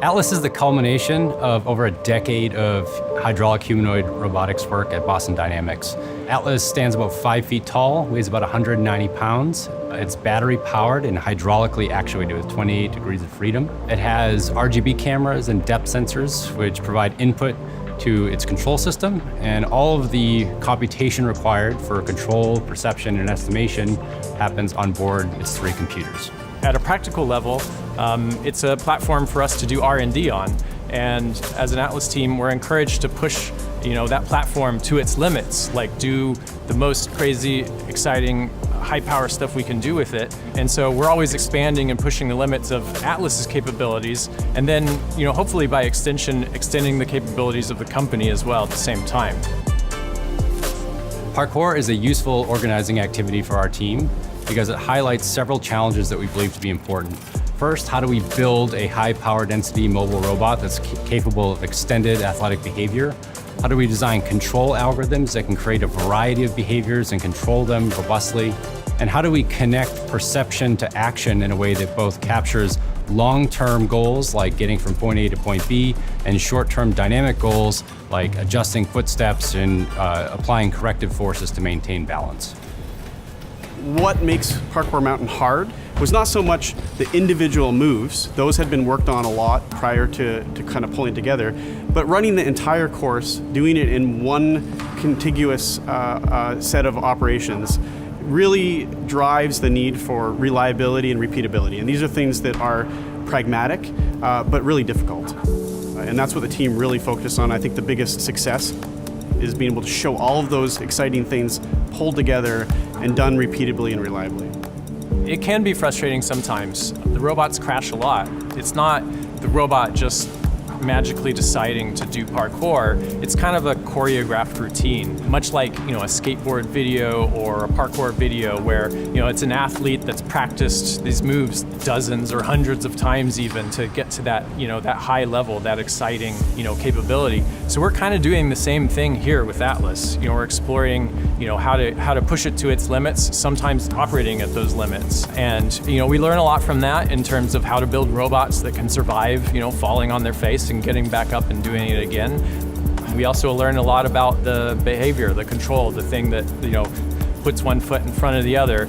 Atlas is the culmination of over a decade of hydraulic humanoid robotics work at Boston Dynamics. Atlas stands about 5 feet tall, weighs about 190 pounds. It's battery powered and hydraulically actuated with 28 degrees of freedom. It has RGB cameras and depth sensors, which provide input to its control system, and all of the computation required for control, perception, and estimation happens on board its 3 computers. At a practical level, it's a platform for us to do R&D on. And as an Atlas team, we're encouraged to push that platform to its limits, like do the most crazy, exciting, high-power stuff we can do with it. And so we're always expanding and pushing the limits of Atlas's capabilities, and then hopefully by extension, extending the capabilities of the company as well at the same time. Parkour is a useful organizing activity for our team because it highlights several challenges that we believe to be important. First, how do we build a high power density mobile robot that's capable of extended athletic behavior? How do we design control algorithms that can create a variety of behaviors and control them robustly? And how do we connect perception to action in a way that both captures long-term goals like getting from point A to point B and short-term dynamic goals like adjusting footsteps and applying corrective forces to maintain balance? What makes Parkour Mountain hard was not so much the individual moves, those had been worked on a lot prior to kind of pulling together, but running the entire course, doing it in one contiguous set of operations really drives the need for reliability and repeatability. And these are things that are pragmatic, but really difficult. And that's what the team really focused on. I think the biggest success is being able to show all of those exciting things pulled together and done repeatably and reliably. It can be frustrating sometimes. The robots crash a lot. It's not the robot just magically deciding to do parkour. It's kind of a choreographed routine, much like a skateboard video or a parkour video where it's an athlete that's practiced these moves dozens or hundreds of times even to get to that that high level, that exciting capability. So we're kind of doing the same thing here with Atlas. We're exploring how to push it to its limits, sometimes operating at those limits. And we learn a lot from that in terms of how to build robots that can survive falling on their face and getting back up and doing it again. We also learn a lot about the behavior, the control, the thing that puts one foot in front of the other.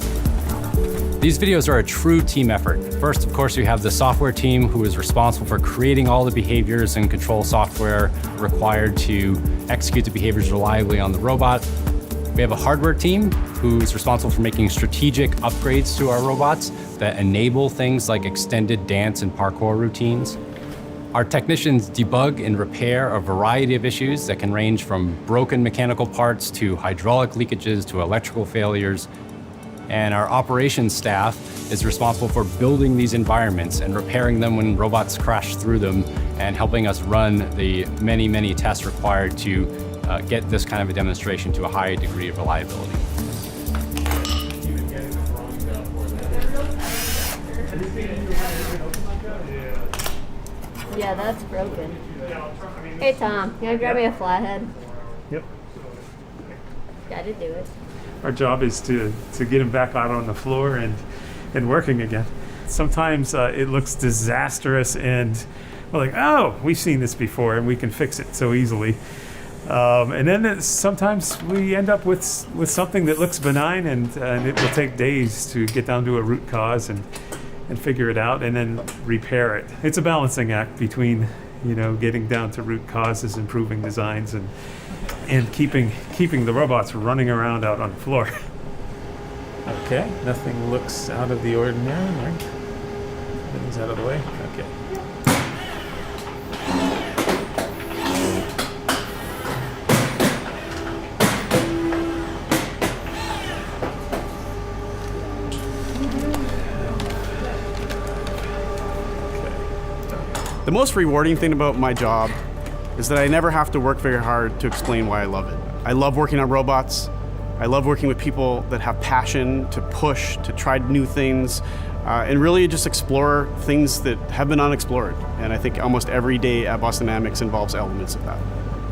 These videos are a true team effort. First, of course, we have the software team who is responsible for creating all the behaviors and control software required to execute the behaviors reliably on the robot. We have a hardware team who's responsible for making strategic upgrades to our robots that enable things like extended dance and parkour routines. Our technicians debug and repair a variety of issues that can range from broken mechanical parts to hydraulic leakages to electrical failures. And our operations staff is responsible for building these environments and repairing them when robots crash through them and helping us run the many, many tests required to get this kind of a demonstration to a high degree of reliability. Yeah, that's broken. Hey Tom, you wanna grab me a flathead? Yep. Gotta do it. Our job is to get him back out on the floor and working again. Sometimes it looks disastrous and we're like, oh, we've seen this before and we can fix it so easily. And then sometimes we end up with something that looks benign and it will take days to get down to a root cause and figure it out and then repair it. It's a balancing act between getting down to root causes, improving designs, and keeping the robots running around out on the floor. Okay, nothing looks out of the ordinary, right? Everything's out of the way. Okay. The most rewarding thing about my job is that I never have to work very hard to explain why I love it. I love working on robots. I love working with people that have passion to push, to try new things, and really just explore things that have been unexplored. And I think almost every day at Boston Dynamics involves elements of that.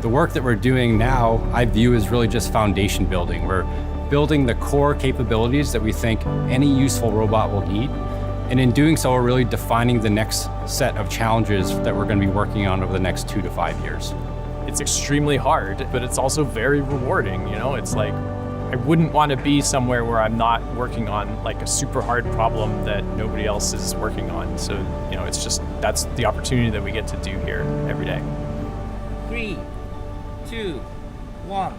The work that we're doing now, I view as really just foundation building. We're building the core capabilities that we think any useful robot will need. And in doing so, we're really defining the next set of challenges that we're going to be working on over the next 2 to 5 years. It's extremely hard, but it's also very rewarding. It's like, I wouldn't want to be somewhere where I'm not working on like a super hard problem that nobody else is working on. So, it's just, that's the opportunity that we get to do here every day. 3, 2, 1.